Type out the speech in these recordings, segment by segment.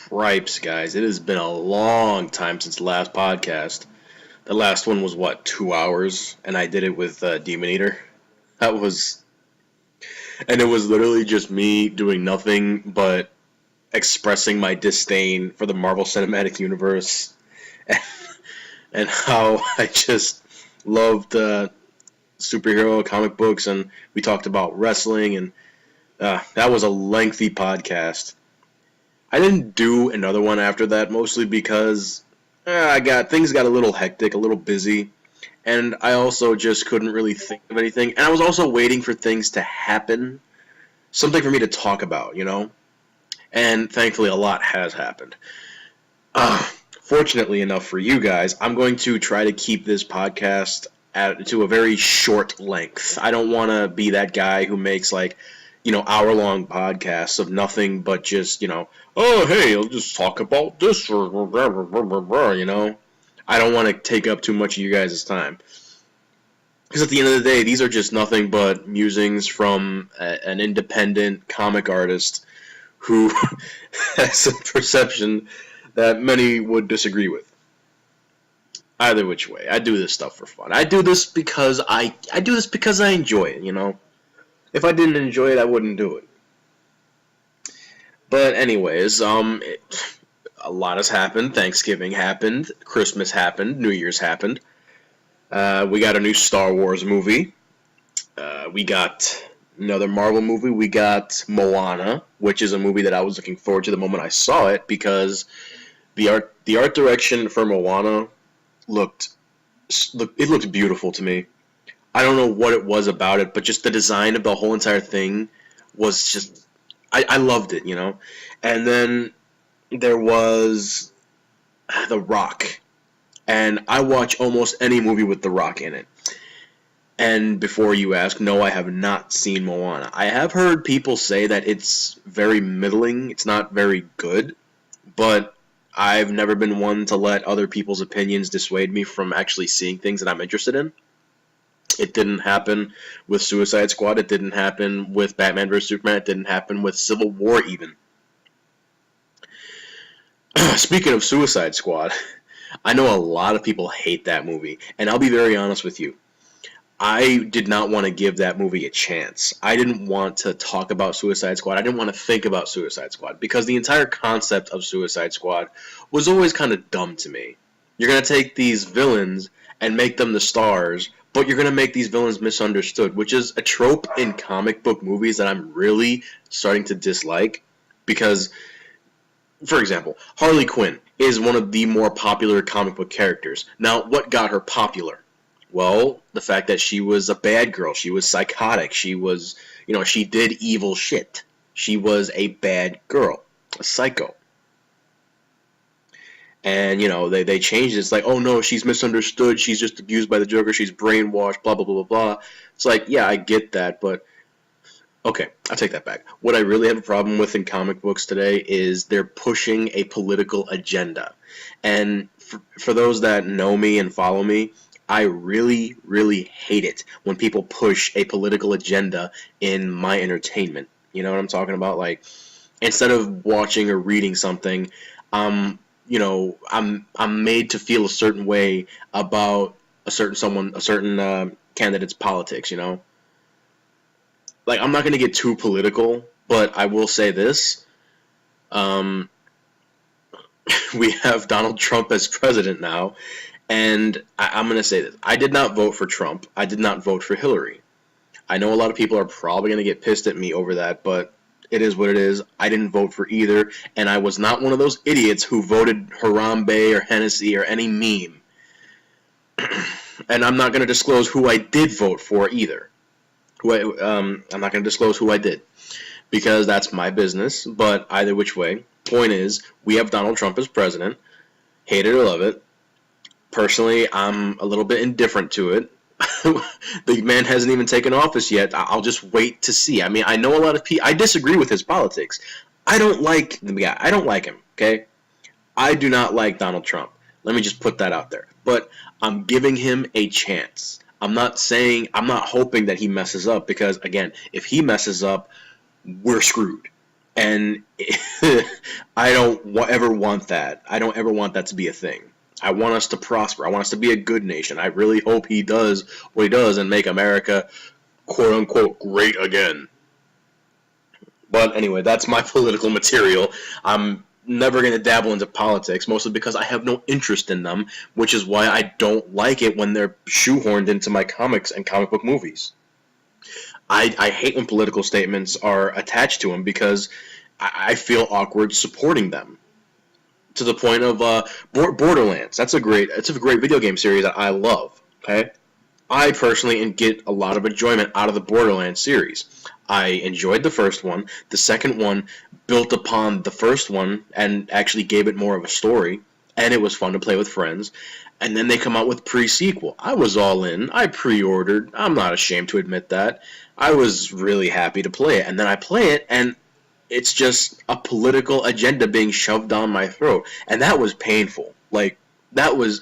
Cripes, guys. It has been a long time since the last podcast. The last one was, 2 hours? And I did it with Demon Eater. That was. And it was literally just me doing nothing but expressing my disdain for the Marvel Cinematic Universe. And, and how I just loved superhero comic books. And we talked about wrestling. And that was a lengthy podcast. I didn't do another one after that, mostly because things got a little hectic, a little busy, and I also just couldn't really think of anything. And I was also waiting for things to happen, something for me to talk about, And thankfully, a lot has happened. Fortunately enough for you guys, I'm going to try to keep this podcast to a very short length. I don't want to be that guy who makes hour-long podcasts of nothing but just, oh, hey, I'll just talk about this, or blah, blah, blah, blah, blah, I don't want to take up too much of you guys' time. Because at the end of the day, these are just nothing but musings from an independent comic artist who has a perception that many would disagree with. Either which way, I do this stuff for fun. I do this because I enjoy it, If I didn't enjoy it, I wouldn't do it. But anyways, a lot has happened. Thanksgiving happened. Christmas happened. New Year's happened. We got a new Star Wars movie. We got another Marvel movie. We got Moana, which is a movie that I was looking forward to the moment I saw it, because the art direction for Moana looked beautiful to me. I don't know what it was about it, but just the design of the whole entire thing was just... I loved it, And then there was The Rock. And I watch almost any movie with The Rock in it. And before you ask, no, I have not seen Moana. I have heard people say that it's very middling, it's not very good, but I've never been one to let other people's opinions dissuade me from actually seeing things that I'm interested in. It didn't happen with Suicide Squad. It didn't happen with Batman vs. Superman. It didn't happen with Civil War, even. Speaking of Suicide Squad, I know a lot of people hate that movie, and I'll be very honest with you. I did not want to give that movie a chance. I didn't want to talk about Suicide Squad. I didn't want to think about Suicide Squad, because the entire concept of Suicide Squad was always kind of dumb to me. You're going to take these villains and make them the stars, but you're going to make these villains misunderstood, which is a trope in comic book movies that I'm really starting to dislike. Because, for example, Harley Quinn is one of the more popular comic book characters. Now, what got her popular? Well, the fact that she was a bad girl. She was psychotic. She was, she did evil shit. She was a bad girl, a psycho. And, they changed it. It's like, oh, no, she's misunderstood. She's just abused by the Joker. She's brainwashed, blah, blah, blah, blah, blah. It's like, yeah, I get that, but... Okay, I'll take that back. What I really have a problem with in comic books today is they're pushing a political agenda. And for those that know me and follow me, I really, really hate it when people push a political agenda in my entertainment. You know what I'm talking about? Like, instead of watching or reading something, I'm made to feel a certain way about a certain candidate's politics, Like, I'm not going to get too political, but I will say this. We have Donald Trump as president now, and I'm going to say this. I did not vote for Trump. I did not vote for Hillary. I know a lot of people are probably going to get pissed at me over that, but it is what it is. I didn't vote for either, and I was not one of those idiots who voted Harambe or Hennessy or any meme. And I'm not going to disclose who I did vote for either. I'm not going to disclose who I did, because that's my business, but either which way, point is, we have Donald Trump as president. Hate it or love it. Personally, I'm a little bit indifferent to it. The man hasn't even taken office yet. I'll just wait to see. I mean, I know a lot of people. I disagree with his politics. I don't like the guy. I don't like him, okay? I do not like Donald Trump. Let me just put that out there. But I'm giving him a chance. I'm not hoping that he messes up, because, again, if he messes up, we're screwed. And I don't ever want that. I don't ever want that to be a thing. I want us to prosper. I want us to be a good nation. I really hope he does what he does and make America, quote unquote, great again. But anyway, that's my political material. I'm never going to dabble into politics, mostly because I have no interest in them, which is why I don't like it when they're shoehorned into my comics and comic book movies. I hate when political statements are attached to them because I feel awkward supporting them. To the point of Borderlands. It's a great video game series that I love. Okay, I personally get a lot of enjoyment out of the Borderlands series. I enjoyed the first one. The second one built upon the first one and actually gave it more of a story, and it was fun to play with friends. And then they come out with pre-sequel. I was all in. I pre-ordered. I'm not ashamed to admit that. I was really happy to play it. And then I play it, and it's just a political agenda being shoved down my throat. And that was painful. Like, that was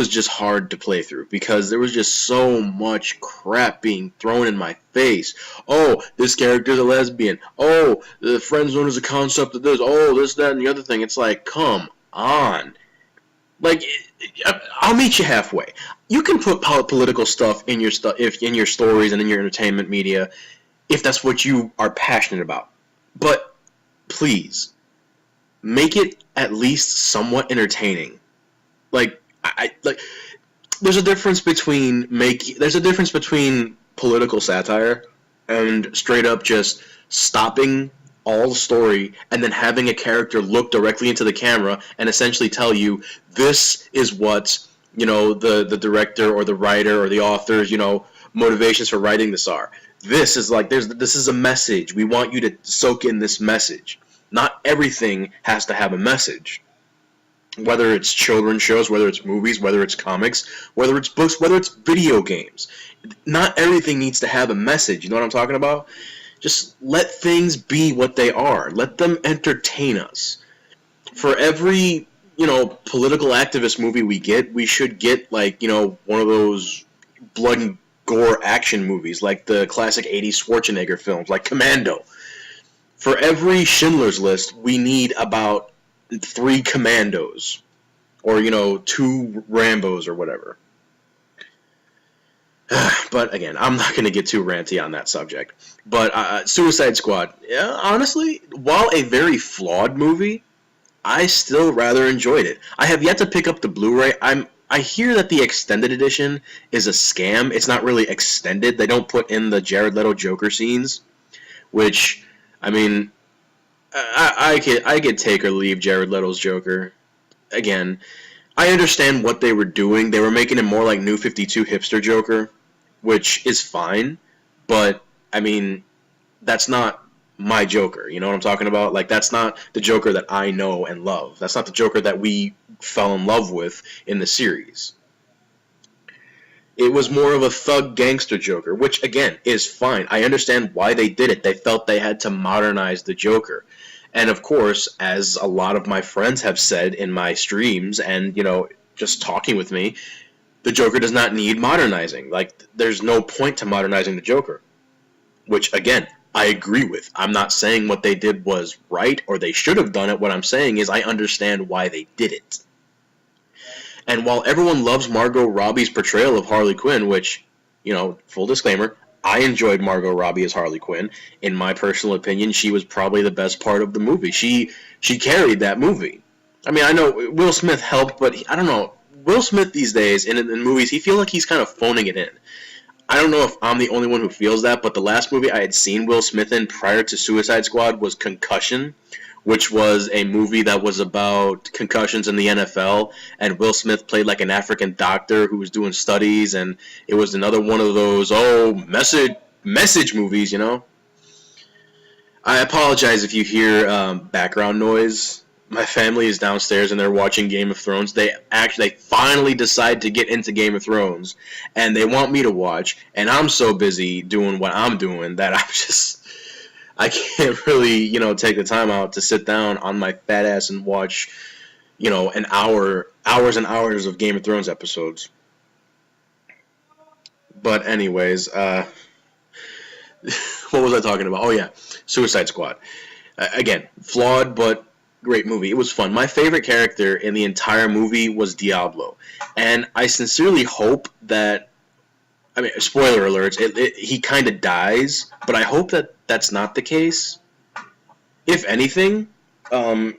just hard to play through because there was just so much crap being thrown in my face. Oh, this character's a lesbian. Oh, the friend zone is a concept of this. Oh, this, that, and the other thing. It's like, come on. Like, I'll meet you halfway. You can put political stuff in your in your stories and in your entertainment media if that's what you are passionate about. But please make it at least somewhat entertaining. Like, there's a difference between political satire and straight up just stopping all the story and then having a character look directly into the camera and essentially tell you this is what the director or the writer or the author's motivations for writing this are. This is this is a message. We want you to soak in this message. Not everything has to have a message. Whether it's children's shows, whether it's movies, whether it's comics, whether it's books, whether it's video games. Not everything needs to have a message. You know what I'm talking about? Just let things be what they are. Let them entertain us. For every, political activist movie we should get, one of those blood and gore action movies, like the classic 80s Schwarzenegger films, like Commando. For every Schindler's List, we need about 3 Commandos, or 2 Rambos or whatever. But again, I'm not going to get too ranty on that subject. But Suicide Squad, honestly, while a very flawed movie, I still rather enjoyed it. I have yet to pick up the Blu-ray. I hear that the extended edition is a scam. It's not really extended. They don't put in the Jared Leto Joker scenes, which, I mean, I could take or leave Jared Leto's Joker. Again, I understand what they were doing. They were making him more like New 52 hipster Joker, which is fine, but, I mean, that's not my Joker. You know what I'm talking about? Like, that's not the Joker that I know and love. That's not the Joker that we fell in love with in the series. It was more of a thug gangster Joker, which, again, is fine. I understand why they did it. They felt they had to modernize the Joker. And, of course, as a lot of my friends have said in my streams and, just talking with me, the Joker does not need modernizing. Like, there's no point to modernizing the Joker. Which, again, I agree with. I'm not saying what they did was right or they should have done it. What I'm saying is I understand why they did it. And while everyone loves Margot Robbie's portrayal of Harley Quinn, which, full disclaimer, I enjoyed Margot Robbie as Harley Quinn. In my personal opinion, she was probably the best part of the movie. She carried that movie. I mean, I know Will Smith helped, but I don't know. Will Smith these days, in movies, he feels like he's kind of phoning it in. I don't know if I'm the only one who feels that, but the last movie I had seen Will Smith in prior to Suicide Squad was Concussion, which was a movie that was about concussions in the NFL, and Will Smith played like an African doctor who was doing studies, and it was another one of those, message movies, I apologize if you hear background noise. My family is downstairs and they're watching Game of Thrones. They finally decide to get into Game of Thrones, and they want me to watch, and I'm so busy doing what I'm doing that I can't really, take the time out to sit down on my fat ass and watch, hours and hours of Game of Thrones episodes. But anyways, what was I talking about? Oh yeah, Suicide Squad. Again, flawed, but great movie. It was fun. My favorite character in the entire movie was Diablo, and I sincerely hope that. I mean, spoiler alerts. He kind of dies, but I hope that that's not the case. If anything, um,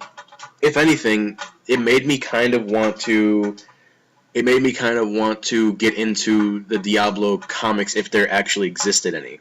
if anything, it made me kind of want to. It made me kind of want to get into the Diablo comics if there actually existed any.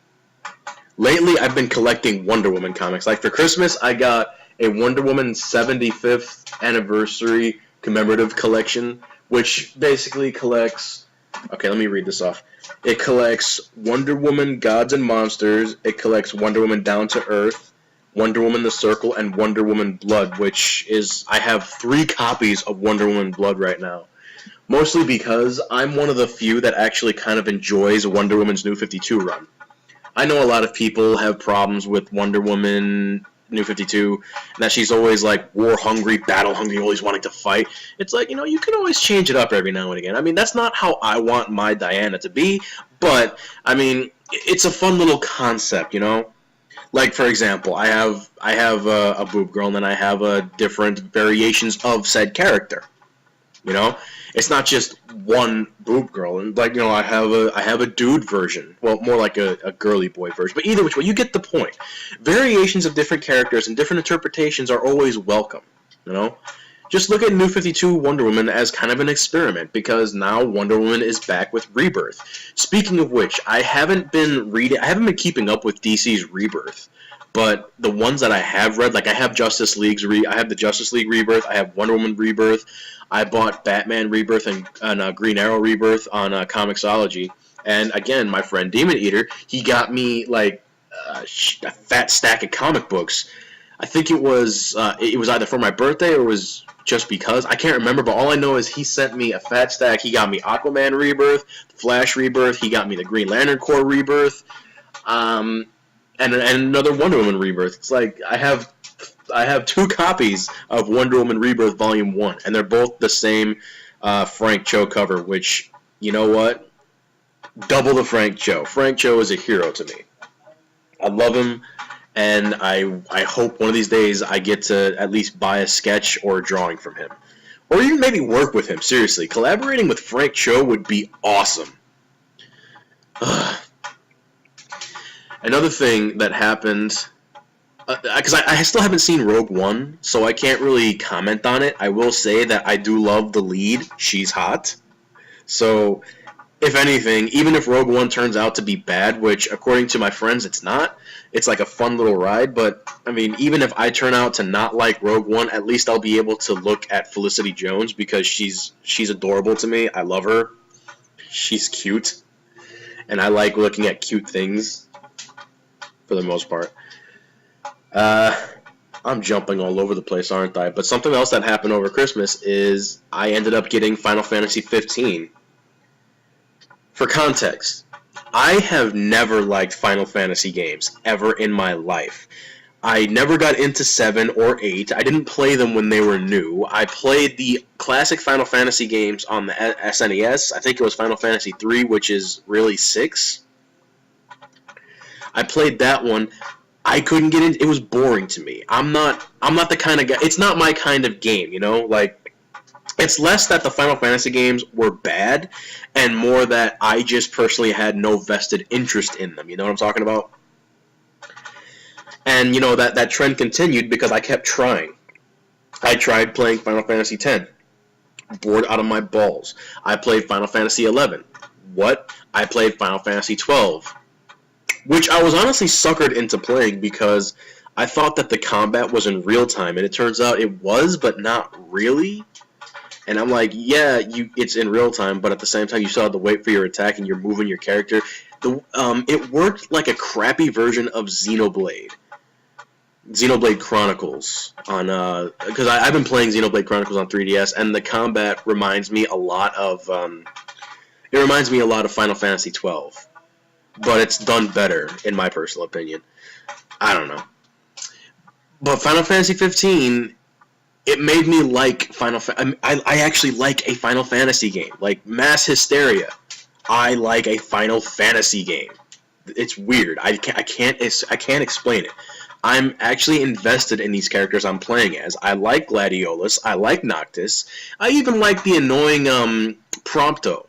Lately, I've been collecting Wonder Woman comics. Like for Christmas, I got a Wonder Woman 75th anniversary commemorative collection, which basically collects. Okay, let me read this off. It collects Wonder Woman Gods and Monsters. It collects Wonder Woman Down to Earth, Wonder Woman The Circle, and Wonder Woman Blood, which is. I have 3 copies of Wonder Woman Blood right now. Mostly because I'm one of the few that actually kind of enjoys Wonder Woman's New 52 run. I know a lot of people have problems with Wonder Woman New 52, and that she's always like war-hungry, battle-hungry, always wanting to fight. It's like, you can always change it up every now and again. I mean, that's not how I want my Diana to be, but, I mean, it's a fun little concept, Like, for example, I have a boob girl, and then I have different variations of said character. It's not just one boob girl, and I have a dude version. Well, more like a girly boy version. But either which way, you get the point. Variations of different characters and different interpretations are always welcome. Just look at New 52 Wonder Woman as kind of an experiment, because now Wonder Woman is back with Rebirth. Speaking of which, I haven't been keeping up with DC's Rebirth. But the ones that I have read, like I have I have the Justice League Rebirth, I have Wonder Woman Rebirth, I bought Batman Rebirth and Green Arrow Rebirth on Comixology. And again, my friend Demon Eater, he got me like a fat stack of comic books. I think it was either for my birthday or it was just because. I can't remember, but all I know is he sent me a fat stack. He got me Aquaman Rebirth, Flash Rebirth, he got me the Green Lantern Corps Rebirth, and another Wonder Woman Rebirth. It's like I have 2 copies of Wonder Woman Rebirth Volume 1, and they're both the same Frank Cho cover, which, you know what? Double the Frank Cho. Frank Cho is a hero to me. I love him, and I hope one of these days I get to at least buy a sketch or a drawing from him. Or even maybe work with him, seriously. Collaborating with Frank Cho would be awesome. Another thing that happened, because I still haven't seen Rogue One, so I can't really comment on it. I will say that I do love the lead. She's hot. So, if anything, even if Rogue One turns out to be bad, which according to my friends it's not, it's like a fun little ride, but, I mean, even if I turn out to not like Rogue One, at least I'll be able to look at Felicity Jones, because she's adorable to me. I love her. She's cute. And I like looking at cute things, for the most part. I'm jumping all over the place, aren't I? But something else that happened over Christmas is I ended up getting Final Fantasy 15. For context, I have never liked Final Fantasy games, ever in my life. I never got into 7 or 8. I didn't play them when they were new. I played the classic Final Fantasy games on the SNES. I think it was Final Fantasy 3, which is really 6. I played that one. I couldn't get in. It was boring to me. I'm not the kind of guy. It's not my kind of game, Like, it's less that the Final Fantasy games were bad, and more that I just personally had no vested interest in them. You know what I'm talking about? And that trend continued because I kept trying. I tried playing Final Fantasy X. Bored out of my balls. I played Final Fantasy XI. What? I played Final Fantasy XII. Which I was honestly suckered into playing because I thought that the combat was in real time, and it turns out it was, but not really. And I'm like, yeah, it's in real time, but at the same time you still have to wait for your attack and you're moving your character. It worked like a crappy version of Xenoblade Chronicles on because I've been playing Xenoblade Chronicles on 3DS, and the combat reminds me a lot of Final Fantasy 12. But it's done better, in my personal opinion. I don't know. But Final Fantasy 15, it made me like I actually like a Final Fantasy game. Like Mass Hysteria, I like a Final Fantasy game. It's weird. I can't explain it. I'm actually invested in these characters I'm playing as. I like Gladiolus, I like Noctis, I even like the annoying Prompto.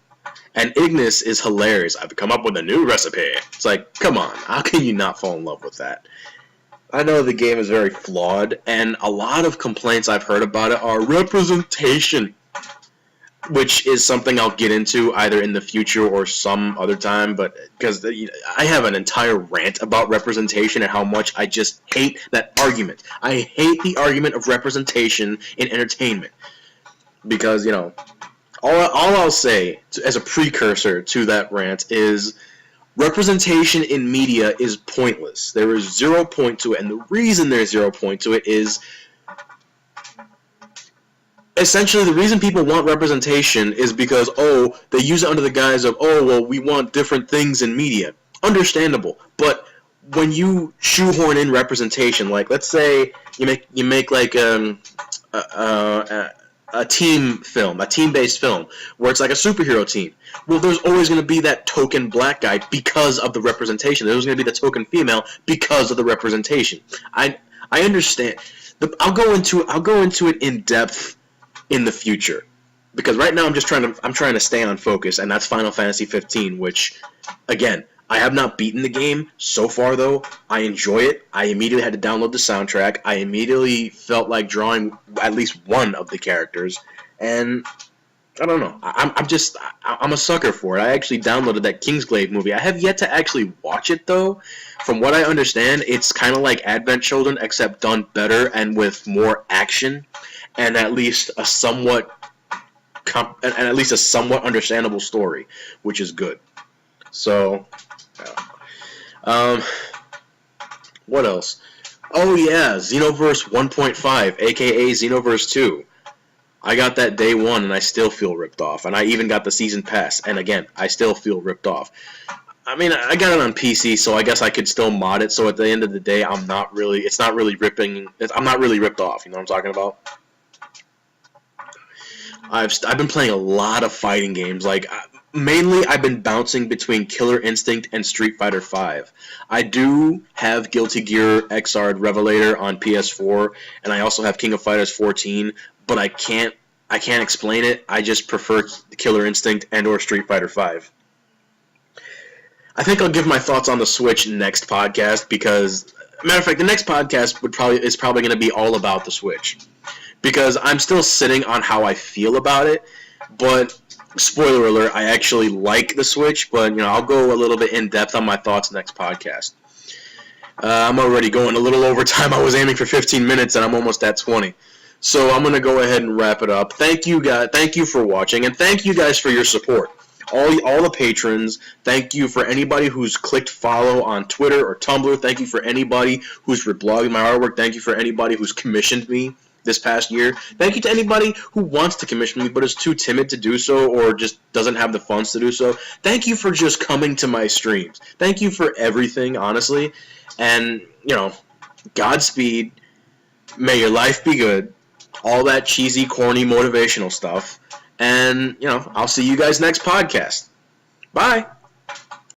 And Ignis is hilarious. I've come up with a new recipe. It's like, come on, how can you not fall in love with that? I know the game is very flawed, and a lot of complaints I've heard about it are representation, which is something I'll get into either in the future or some other time, but because I have an entire rant about representation and how much I just hate that argument. I hate the argument of representation in entertainment, because, all I'll say as a precursor to that rant is representation in media is pointless. There is 0 point to it, and the reason there's 0 point to it is essentially the reason people want representation is because, they use it under the guise of, we want different things in media. Understandable, but when you shoehorn in representation, like let's say you make like a team film, a team-based film, where it's like a superhero team. Well, there's always going to be that token black guy because of the representation. There's going to be the token female because of the representation. I understand. I'll go into it in depth in the future, because right now I'm trying to stay on focus, and that's Final Fantasy 15, which, again, I have not beaten the game so far, though. I enjoy it. I immediately had to download the soundtrack. I immediately felt like drawing at least one of the characters. And I don't know. I'm a sucker for it. I actually downloaded that Kingsglaive movie. I have yet to actually watch it, though. From what I understand, it's kind of like Advent Children, except done better and with more action, and at least a somewhat understandable story, which is good. So, what else? Oh yeah, Xenoverse 1.5, aka Xenoverse 2. I got that day one, and I still feel ripped off. And I even got the season pass, and again, I still feel ripped off. I mean, I got it on PC, so I guess I could still mod it. So at the end of the day, I'm not really ripped off. You know what I'm talking about? I've been playing a lot of fighting games. Like, mainly, I've been bouncing between Killer Instinct and Street Fighter V. I do have Guilty Gear Xrd Revelator on PS4, and I also have King of Fighters 14, but I can't explain it. I just prefer Killer Instinct and or Street Fighter V. I think I'll give my thoughts on the Switch next podcast, because, matter of fact, the next podcast is probably going to be all about the Switch, because I'm still sitting on how I feel about it. But spoiler alert, I actually like the Switch, but I'll go a little bit in depth on my thoughts next podcast. I'm already going a little over time. I was aiming for 15 minutes, and I'm almost at 20. So I'm going to go ahead and wrap it up. Thank you guys. Thank you for watching, and thank you guys for your support. All the patrons. Thank you for anybody who's clicked follow on Twitter or Tumblr. Thank you for anybody who's reblogged my artwork. Thank you for anybody who's commissioned me this past year. Thank you to anybody who wants to commission me but is too timid to do so or just doesn't have the funds to do so. Thank you for just coming to my streams. Thank you for everything, honestly. And, Godspeed. May your life be good. All that cheesy, corny, motivational stuff. And, I'll see you guys next podcast. Bye.